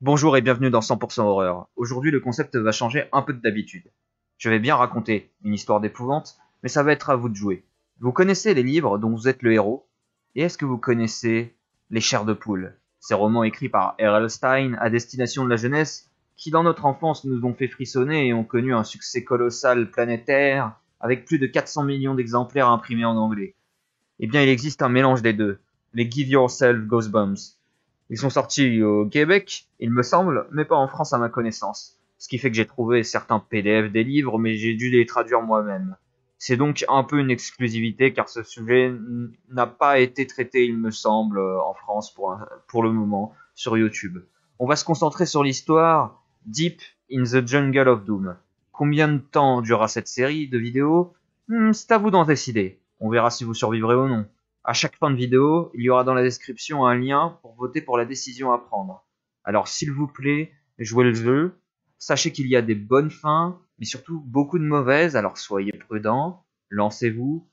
Bonjour et bienvenue dans 100% Horreur. Aujourd'hui, le concept va changer un peu d'habitude. Je vais bien raconter une histoire d'épouvante, mais ça va être à vous de jouer. Vous connaissez les livres dont vous êtes le héros? Et est-ce que vous connaissez Les Chairs de Poule? Ces romans écrits par R.L. Stein à destination de la jeunesse, qui dans notre enfance nous ont fait frissonner et ont connu un succès colossal planétaire, avec plus de 400 millions d'exemplaires imprimés en anglais. Eh bien, il existe un mélange des deux, les Give Yourself Goosebumps. Ils sont sortis au Québec, il me semble, mais pas en France à ma connaissance. Ce qui fait que j'ai trouvé certains PDF des livres, mais j'ai dû les traduire moi-même. C'est donc un peu une exclusivité car ce sujet n'a pas été traité, il me semble, en France pour le moment, sur YouTube. On va se concentrer sur l'histoire Deep in the Jungle of Doom. Combien de temps durera cette série de vidéos? C'est à vous d'en décider. On verra si vous survivrez ou non. À chaque fin de vidéo, il y aura dans la description un lien pour voter pour la décision à prendre. Alors s'il vous plaît, jouez le jeu. Sachez qu'il y a des bonnes fins, mais surtout beaucoup de mauvaises, alors soyez prudents, lancez-vous,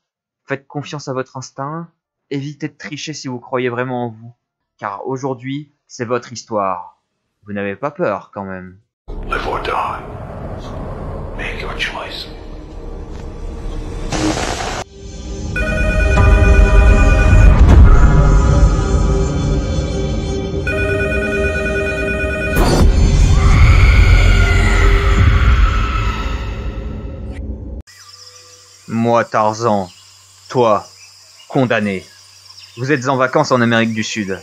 faites confiance à votre instinct, évitez de tricher si vous croyez vraiment en vous, car aujourd'hui, c'est votre histoire. Vous n'avez pas peur quand même. Live or die. Make your choice. Moi, Tarzan, toi, condamné. Vous êtes en vacances en Amérique du Sud.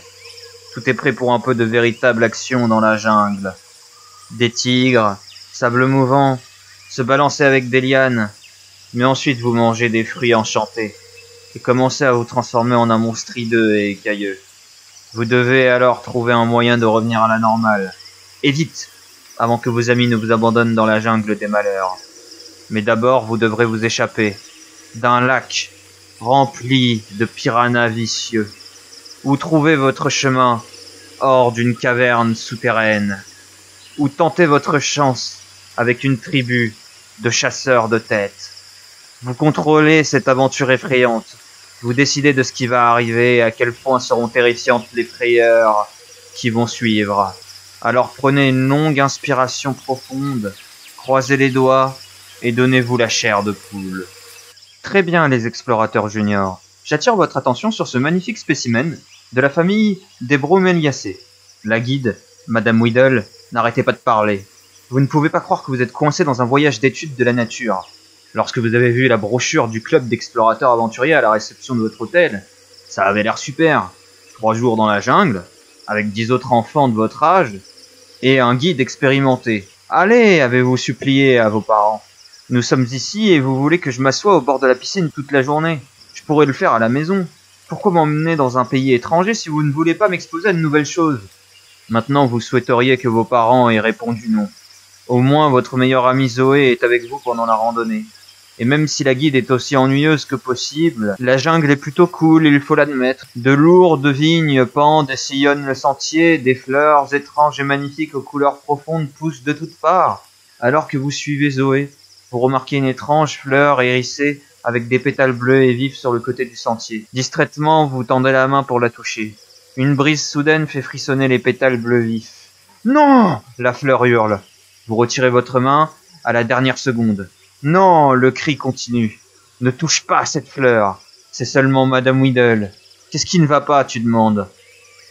Tout est prêt pour un peu de véritable action dans la jungle. Des tigres, sable mouvant, se balancer avec des lianes, mais ensuite vous mangez des fruits enchantés et commencez à vous transformer en un monstre hideux et écailleux. Vous devez alors trouver un moyen de revenir à la normale. Et vite, avant que vos amis ne vous abandonnent dans la jungle des malheurs. Mais d'abord, vous devrez vous échapper d'un lac rempli de piranhas vicieux, ou trouver votre chemin hors d'une caverne souterraine, ou tenter votre chance avec une tribu de chasseurs de têtes. Vous contrôlez cette aventure effrayante. Vous décidez de ce qui va arriver et à quel point seront terrifiantes les frayeurs qui vont suivre. Alors prenez une longue inspiration profonde, croisez les doigts et donnez-vous la chair de poule. Très bien les explorateurs juniors. J'attire votre attention sur ce magnifique spécimen de la famille des Bromeliaceae. La guide, Madame Weedle, n'arrêtez pas de parler. Vous ne pouvez pas croire que vous êtes coincé dans un voyage d'étude de la nature. Lorsque vous avez vu la brochure du club d'explorateurs aventuriers à la réception de votre hôtel, ça avait l'air super. 3 jours dans la jungle, avec 10 autres enfants de votre âge, et un guide expérimenté. Allez, avez-vous supplié à vos parents. Nous sommes ici et vous voulez que je m'assoie au bord de la piscine toute la journée. Je pourrais le faire à la maison. Pourquoi m'emmener dans un pays étranger si vous ne voulez pas m'exposer à de nouvelles choses? Maintenant, vous souhaiteriez que vos parents aient répondu non. Au moins, votre meilleure amie Zoé est avec vous pendant la randonnée. Et même si la guide est aussi ennuyeuse que possible, la jungle est plutôt cool, il faut l'admettre. De lourdes vignes pendent et sillonnent le sentier, des fleurs étranges et magnifiques aux couleurs profondes poussent de toutes parts. Alors que vous suivez Zoé, vous remarquez une étrange fleur hérissée avec des pétales bleus et vifs sur le côté du sentier. Distraitement, vous tendez la main pour la toucher. Une brise soudaine fait frissonner les pétales bleus vifs. Non! La fleur hurle. Vous retirez votre main à la dernière seconde. Non, le cri continue. Ne touche pas à cette fleur. C'est seulement Madame Weedle. Qu'est-ce qui ne va pas, tu demandes?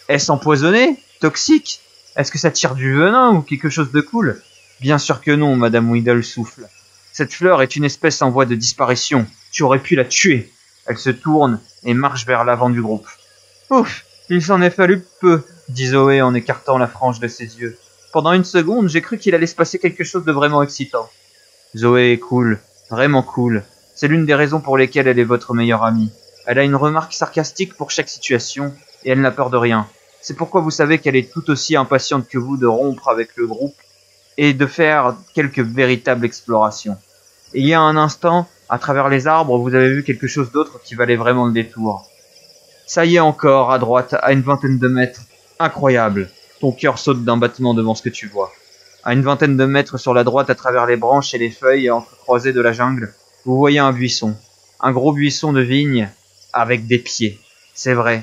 Est-ce empoisonné? Toxique? Est-ce que ça tire du venin ou quelque chose de cool? Bien sûr que non, Madame Weedle souffle. Cette fleur est une espèce en voie de disparition. Tu aurais pu la tuer. Elle se tourne et marche vers l'avant du groupe. Ouf, il s'en est fallu peu, dit Zoé en écartant la frange de ses yeux. Pendant une seconde, j'ai cru qu'il allait se passer quelque chose de vraiment excitant. Zoé est cool, vraiment cool. C'est l'une des raisons pour lesquelles elle est votre meilleure amie. Elle a une remarque sarcastique pour chaque situation, et elle n'a peur de rien. C'est pourquoi vous savez qu'elle est tout aussi impatiente que vous de rompre avec le groupe et de faire quelques véritables explorations. Et il y a un instant, à travers les arbres, vous avez vu quelque chose d'autre qui valait vraiment le détour. Ça y est encore, à droite, à une vingtaine de mètres. Incroyable. Ton cœur saute d'un battement devant ce que tu vois. À une vingtaine de mètres sur la droite, à travers les branches et les feuilles entrecroisées de la jungle, vous voyez un buisson. Un gros buisson de vigne avec des pieds. C'est vrai.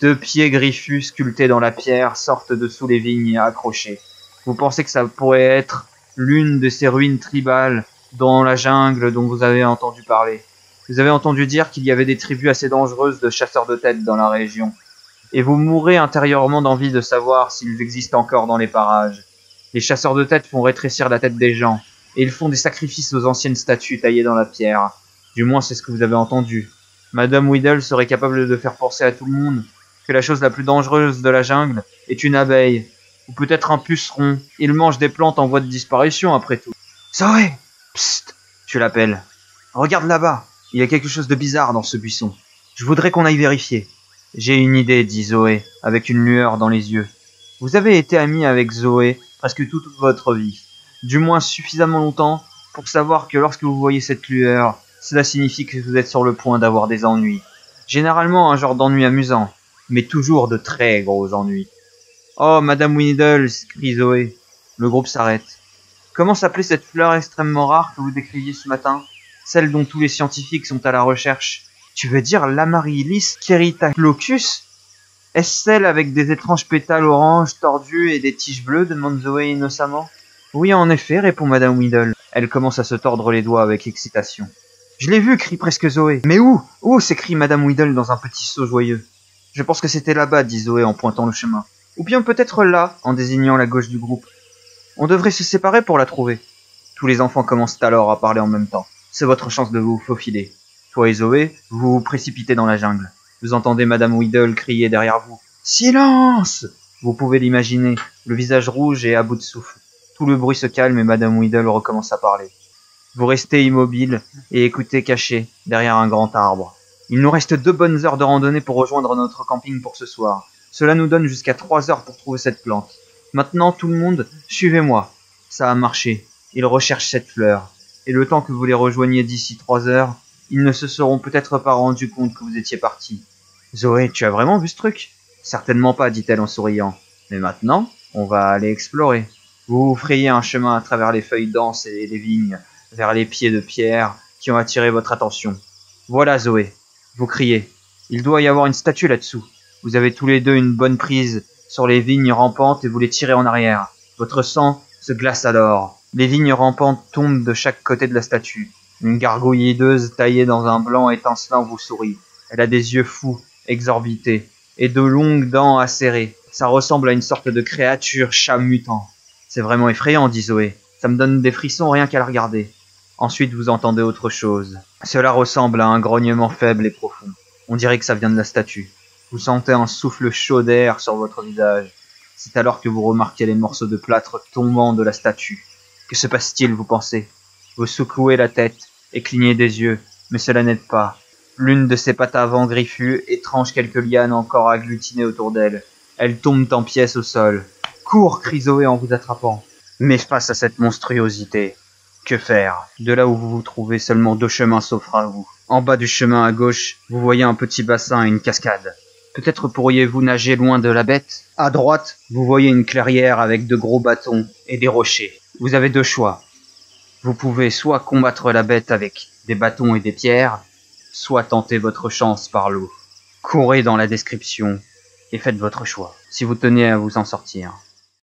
2 pieds griffus sculptés dans la pierre sortent de sous les vignes et accrochés. Vous pensez que ça pourrait être l'une de ces ruines tribales dans la jungle dont vous avez entendu parler. Vous avez entendu dire qu'il y avait des tribus assez dangereuses de chasseurs de têtes dans la région. Et vous mourrez intérieurement d'envie de savoir s'ils existent encore dans les parages. Les chasseurs de têtes font rétrécir la tête des gens, et ils font des sacrifices aux anciennes statues taillées dans la pierre. Du moins, c'est ce que vous avez entendu. Madame Weedle serait capable de faire penser à tout le monde que la chose la plus dangereuse de la jungle est une abeille, ou peut-être un puceron. Il mange des plantes en voie de disparition après tout. Zoé! Psst! Tu l'appelles. Regarde là-bas, il y a quelque chose de bizarre dans ce buisson. Je voudrais qu'on aille vérifier. J'ai une idée, dit Zoé, avec une lueur dans les yeux. Vous avez été amie avec Zoé presque toute votre vie. Du moins suffisamment longtemps pour savoir que lorsque vous voyez cette lueur, cela signifie que vous êtes sur le point d'avoir des ennuis. Généralement un genre d'ennui amusant, mais toujours de très gros ennuis. Oh, Madame Weedle, crie Zoé. Le groupe s'arrête. Comment s'appelait cette fleur extrêmement rare que vous décriviez ce matin? Celle dont tous les scientifiques sont à la recherche. Tu veux dire l'Amaryllis keritaclocus? Est-ce celle avec des étranges pétales oranges tordus et des tiges bleues? Demande Zoé innocemment. Oui, en effet, répond Madame Weedle. Elle commence à se tordre les doigts avec excitation. Je l'ai vu, crie presque Zoé. Mais où? Où? S'écrie Madame Weedle dans un petit saut joyeux. Je pense que c'était là-bas, dit Zoé en pointant le chemin. Ou bien peut-être là, en désignant la gauche du groupe. On devrait se séparer pour la trouver. Tous les enfants commencent alors à parler en même temps. C'est votre chance de vous faufiler. Toi et Zoé, vous vous précipitez dans la jungle. Vous entendez Madame Weedle crier derrière vous. Silence! Vous pouvez l'imaginer, le visage rouge et à bout de souffle. Tout le bruit se calme et Madame Weedle recommence à parler. Vous restez immobile et écoutez caché derrière un grand arbre. Il nous reste 2 bonnes heures de randonnée pour rejoindre notre camping pour ce soir. Cela nous donne jusqu'à 3 heures pour trouver cette plante. Maintenant, tout le monde, suivez-moi. Ça a marché. Ils recherchent cette fleur. Et le temps que vous les rejoigniez d'ici 3 heures, ils ne se seront peut-être pas rendus compte que vous étiez parti. Zoé, tu as vraiment vu ce truc? Certainement pas, dit-elle en souriant. Mais maintenant, on va aller explorer. Vous vous frayez un chemin à travers les feuilles denses et les vignes, vers les pieds de pierre qui ont attiré votre attention. Voilà Zoé. Vous criez. Il doit y avoir une statue là-dessous. Vous avez tous les deux une bonne prise sur les vignes rampantes et vous les tirez en arrière. Votre sang se glace alors. Les vignes rampantes tombent de chaque côté de la statue. Une gargouille hideuse taillée dans un blanc étincelant vous sourit. Elle a des yeux fous, exorbités, et de longues dents acérées. Ça ressemble à une sorte de créature chat mutant. C'est vraiment effrayant, dit Zoé. Ça me donne des frissons rien qu'à la regarder. Ensuite, vous entendez autre chose. Cela ressemble à un grognement faible et profond. On dirait que ça vient de la statue. Vous sentez un souffle chaud d'air sur votre visage. C'est alors que vous remarquez les morceaux de plâtre tombant de la statue. Que se passe-t-il, vous pensez? Vous secouez la tête et clignez des yeux, mais cela n'aide pas. L'une de ses pattes avant griffues étrange quelques lianes encore agglutinées autour d'elle. Elles tombent en pièces au sol. Cours, crie Zoé en vous attrapant. Mais face à cette monstruosité, que faire? De là où vous vous trouvez, seulement 2 chemins s'offrent à vous. En bas du chemin à gauche, vous voyez un petit bassin et une cascade. Peut-être pourriez-vous nager loin de la bête? À droite, vous voyez une clairière avec de gros bâtons et des rochers. Vous avez 2 choix. Vous pouvez soit combattre la bête avec des bâtons et des pierres, soit tenter votre chance par l'eau. Courez dans la description et faites votre choix, si vous tenez à vous en sortir.